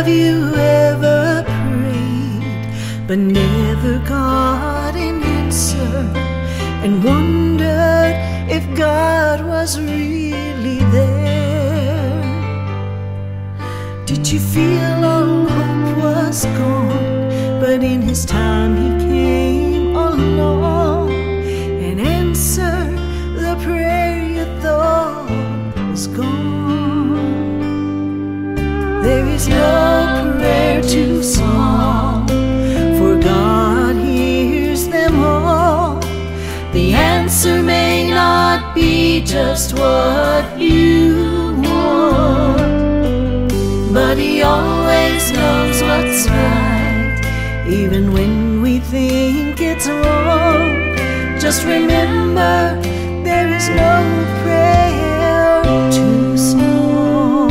Have you ever prayed but never got an answer, and wondered if God was really there? Did you feel all hope was gone, but in His time He came along and answered the prayer you thought was gone? There is no prayer too small, for God hears them all. The answer may not be just what you want, but He always knows what's right, even when we think it's wrong. Just remember, there is no prayer too small.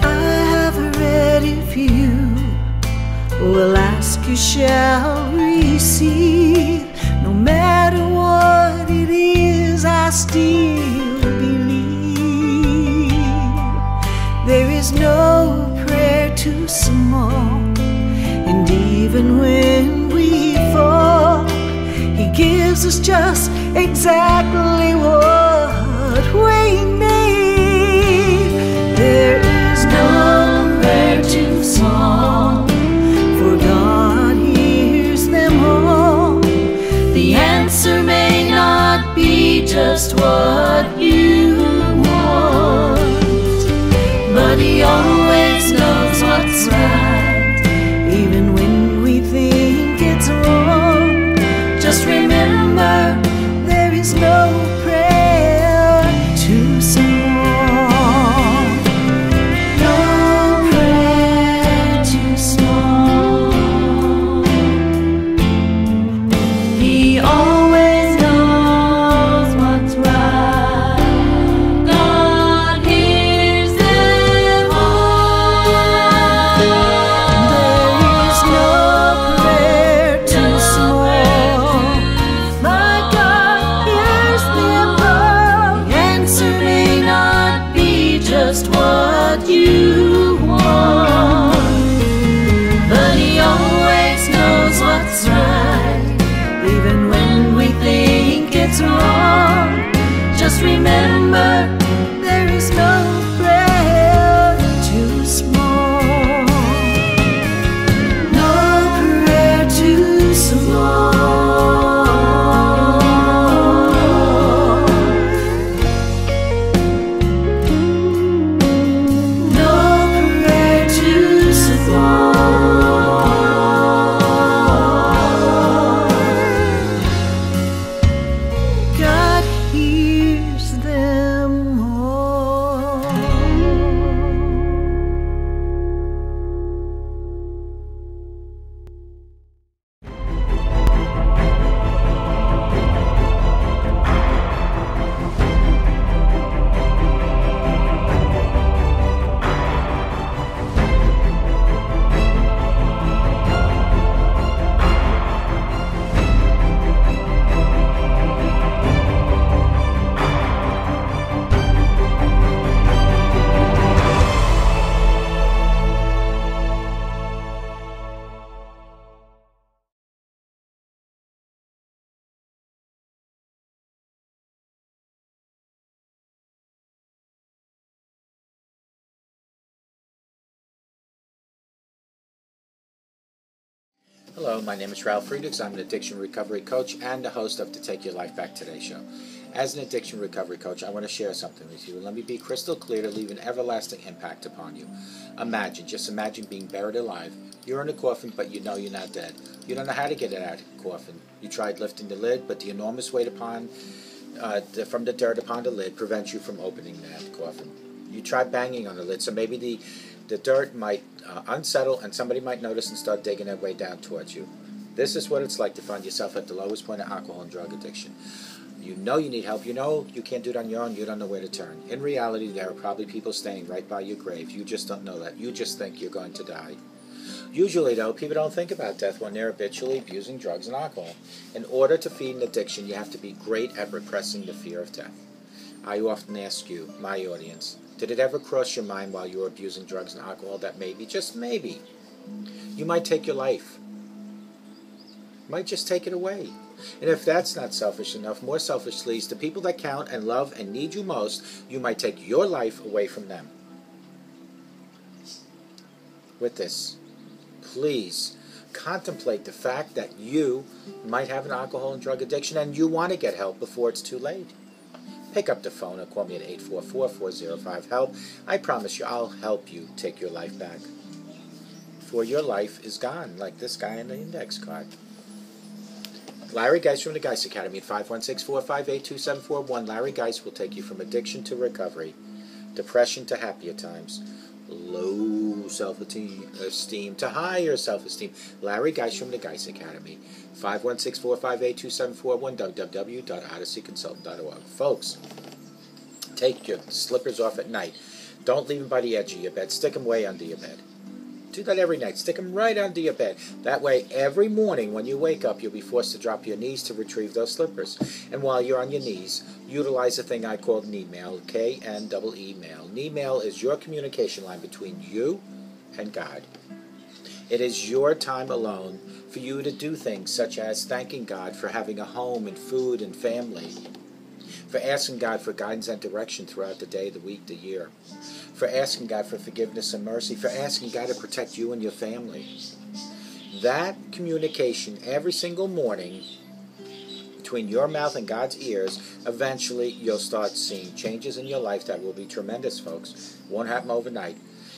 I have read, if you will ask, you shall receive. No matter what it is, I still believe. There is no prayer too small, and even when we fall, He gives us just exactly what we need. There is no prayer too small, for God hears them all. The answer may not be just what you want, but He always knows what's right, even when we think it's wrong. Just remember, there is no prayer too small. No prayer too small. He always knows what's right. God hears them all. There is no prayer too small. My God hears them all. The answer may not be just what you want, but He always knows what's right, even when we think it's wrong. Just remember, there is no prayer too small. No prayer too small. No prayer too small. God hears them all. Hello, my name is Ralf Friedrichs. I'm an addiction recovery coach and the host of the Take Your Life Back Today show. As an addiction recovery coach, I want to share something with you. Let me be crystal clear to leave an everlasting impact upon you. Just imagine being buried alive. You're in a coffin, but you know you're not dead. You don't know how to get it out of the coffin. You tried lifting the lid, but the enormous weight from the dirt upon the lid prevents you from opening that coffin. You tried banging on the lid, so maybe the dirt might unsettle and somebody might notice and start digging their way down towards you. This is what it's like to find yourself at the lowest point of alcohol and drug addiction. You know you need help. You know you can't do it on your own. You don't know where to turn. In reality, there are probably people staying right by your grave. You just don't know that. You just think you're going to die. Usually, though, people don't think about death when they're habitually abusing drugs and alcohol. In order to feed an addiction, you have to be great at repressing the fear of death. I often ask you, my audience, did it ever cross your mind while you were abusing drugs and alcohol that maybe, just maybe, you might take your life? You might just take it away. And if that's not selfish enough, more selfishly, the people that count and love and need you most, you might take your life away from them. With this, please contemplate the fact that you might have an alcohol and drug addiction and you want to get help before it's too late. Pick up the phone or call me at 844-405-HELP. I promise you I'll help you take your life back. For your life is gone, like this guy in the index card. Larry Geis from the Geis Academy at 516-458-2741. Larry Geis will take you from addiction to recovery, depression to happier times, low self-esteem to higher self-esteem. Larry Geis from the Geis Academy, 516-458-2741, www.odysseyconsultant.org. Folks, take your slippers off at night. Don't leave them by the edge of your bed. Stick them way under your bed. Do that every night. Stick them right under your bed. That way, every morning when you wake up, you'll be forced to drop your knees to retrieve those slippers. And while you're on your knees, utilize a thing I call knee mail, K-N-E-E mail. Knee mail is your communication line between you and God. It is your time alone for you to do things such as thanking God for having a home and food and family, for asking God for guidance and direction throughout the day, the week, the year, for asking God for forgiveness and mercy, for asking God to protect you and your family. That communication every single morning between your mouth and God's ears, eventually you'll start seeing changes in your life that will be tremendous, folks. Won't happen overnight.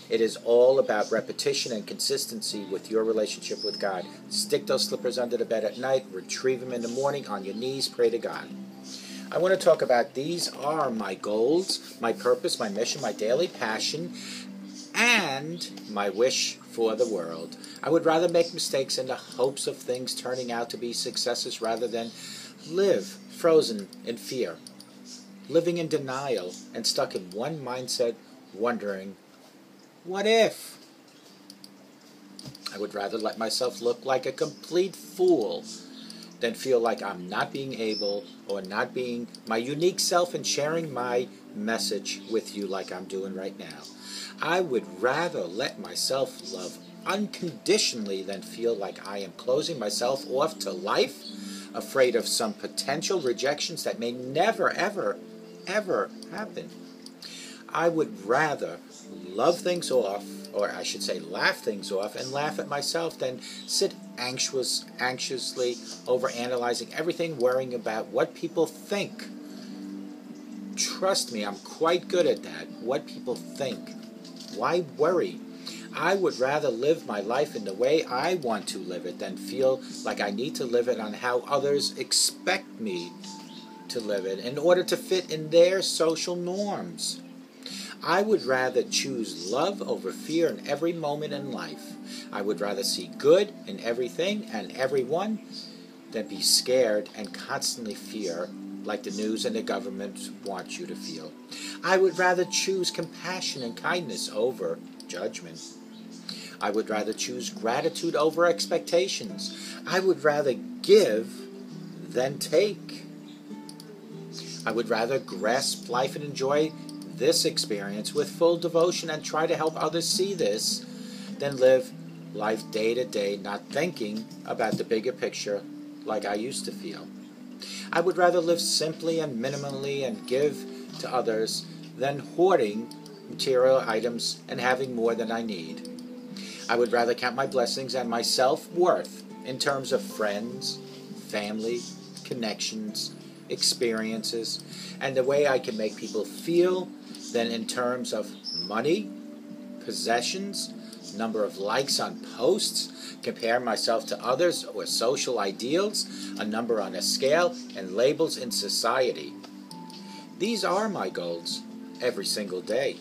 It is all about repetition and consistency with your relationship with God. Stick those slippers under the bed at night, retrieve them in the morning, on your knees, pray to God. I want to talk about these are my goals, my purpose, my mission, my daily passion, and my wish for the world. I would rather make mistakes in the hopes of things turning out to be successes rather than live frozen in fear, living in denial and stuck in one mindset, wondering, what if? I would rather let myself look like a complete fool than feel like I'm not being able or not being my unique self and sharing my message with you like I'm doing right now. I would rather let myself love unconditionally than feel like I am closing myself off to life, afraid of some potential rejections that may never, ever, ever happen. I would rather love things off, or I should say laugh things off, and laugh at myself than sit anxiously overanalyzing everything, worrying about what people think. Trust me, I'm quite good at that. What people think. Why worry? I would rather live my life in the way I want to live it than feel like I need to live it on how others expect me to live it in order to fit in their social norms. I would rather choose love over fear in every moment in life. I would rather see good in everything and everyone than be scared and constantly fear like the news and the government want you to feel. I would rather choose compassion and kindness over judgment. I would rather choose gratitude over expectations. I would rather give than take. I would rather grasp life and enjoy this experience with full devotion and try to help others see this than live life day to day not thinking about the bigger picture like I used to feel. I would rather live simply and minimally and give to others than hoarding material items and having more than I need. I would rather count my blessings and my self-worth in terms of friends, family, connections, experiences, and the way I can make people feel than in terms of money, possessions, number of likes on posts, compare myself to others or social ideals, a number on a scale, and labels in society. These are my goals every single day.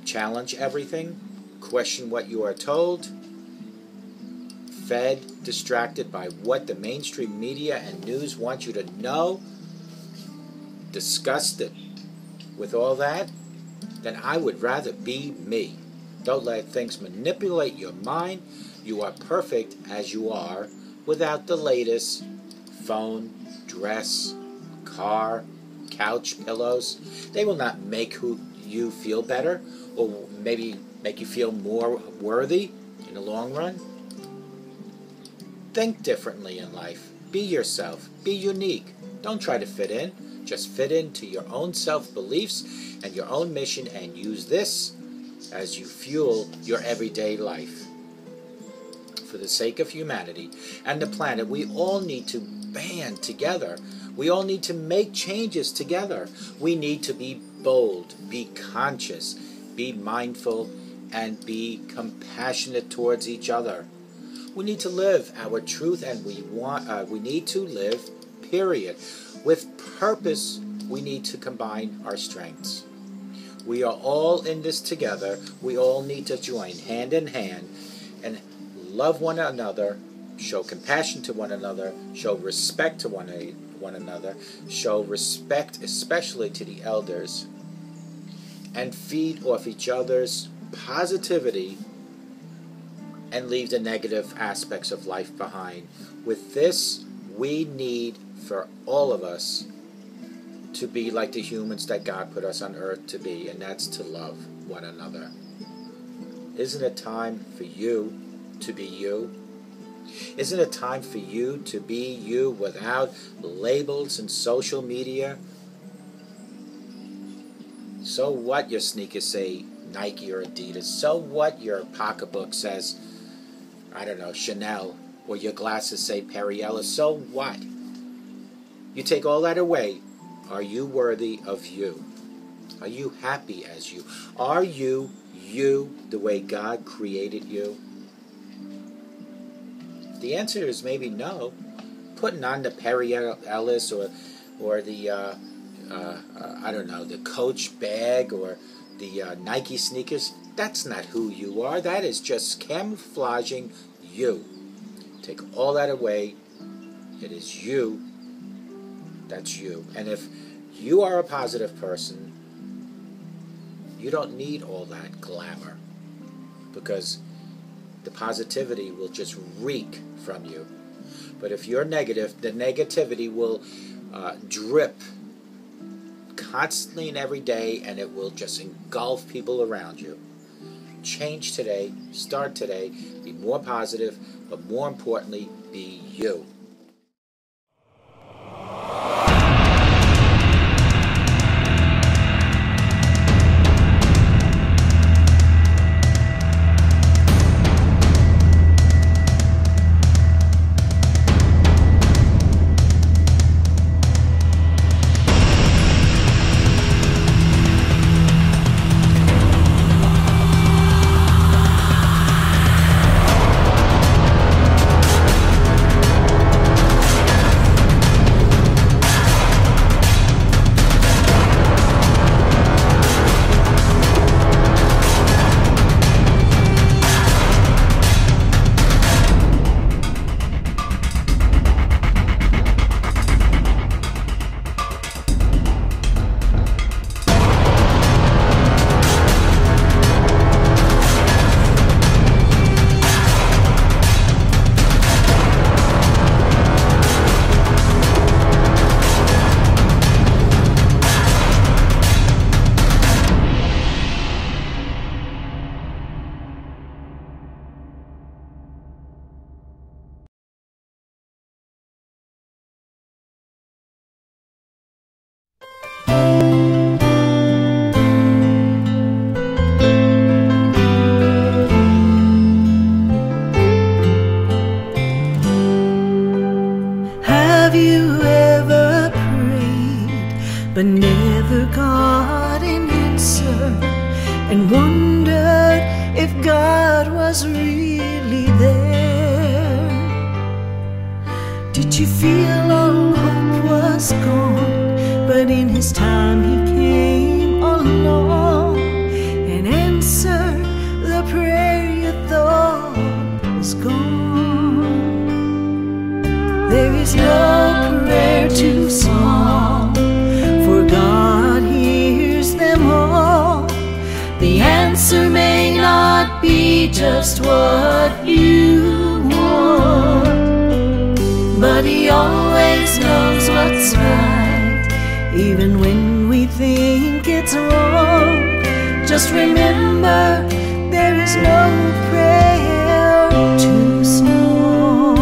Challenge everything, question what you are told, fed, distracted by what the mainstream media and news want you to know, disgusted with all that, then I would rather be me. Don't let things manipulate your mind. You are perfect as you are, without the latest phone, dress, car, couch, pillows. They will not make you feel better, or maybe make you feel more worthy in the long run. Think differently in life. Be yourself. Be unique. Don't try to fit in. Just fit into your own self-beliefs and your own mission, and use this as you fuel your everyday life. For the sake of humanity and the planet, we all need to band together. We all need to make changes together. We need to be bold, be conscious, be mindful, and be compassionate towards each other. We need to live our truth, and we need to live, period. With purpose, we need to combine our strengths. We are all in this together. We all need to join hand in hand and love one another, show compassion to one another, show respect to one another, show respect especially to the elders, and feed off each other's positivity and leave the negative aspects of life behind. With this, we need for all of us to be like the humans that God put us on earth to be, and that's to love one another. Isn't it time for you to be you? Isn't it time for you to be you without labels and social media? So what your sneakers say Nike or Adidas? So what your pocketbook says, I don't know, Chanel, or your glasses say Perriella? So what? You take all that away. Are you worthy of you? Are you happy as you? Are you the way God created you? The answer is maybe no. Putting on the Perriellas or the I don't know, the Coach bag or the Nike sneakers, that's not who you are. That is just camouflaging you. Take all that away. It is you. That's you. And if you are a positive person, you don't need all that glamour, because the positivity will just reek from you. But if you're negative, the negativity will drip constantly and every day, and it will just engulf people around you. Change today, start today, be more positive, but more importantly, be you. but never got an answer, and wondered if God was really there. Did you feel all hope was gone, but in His time He came along and answered the prayer you thought was gone? There is no prayer too small, for God hears them all. The answer may not be just what you Just remember, there is no prayer too small.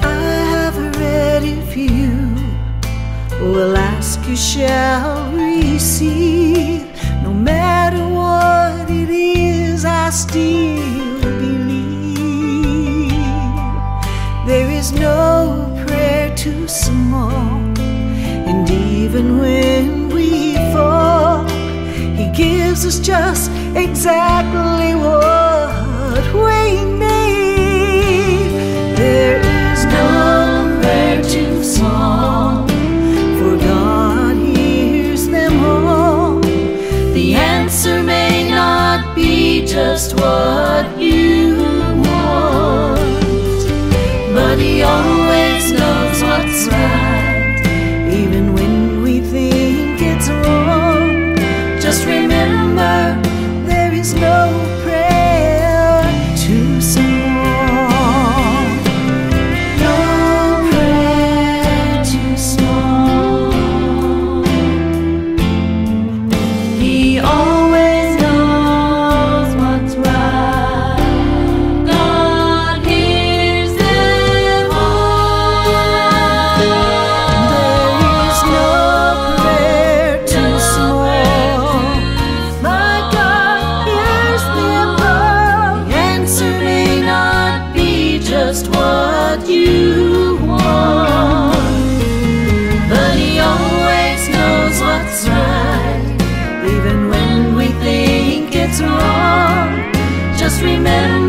I have ready for you, will ask you shall receive. No matter what it is, I still believe. There is no prayer too small, and even when we fall, He gives us just exactly what we need. There is no prayer too small, for God hears them all. The answer may not be just what you want, but He always knows what's right, even when we think it's wrong. Just remember, there is no prayer too small. No prayer too small. He always knows what's right. God hears them all. There is no prayer too small. My God hears them all. The answer may not be just what you want, but He always knows what's right, even when we think it's wrong. Just remember,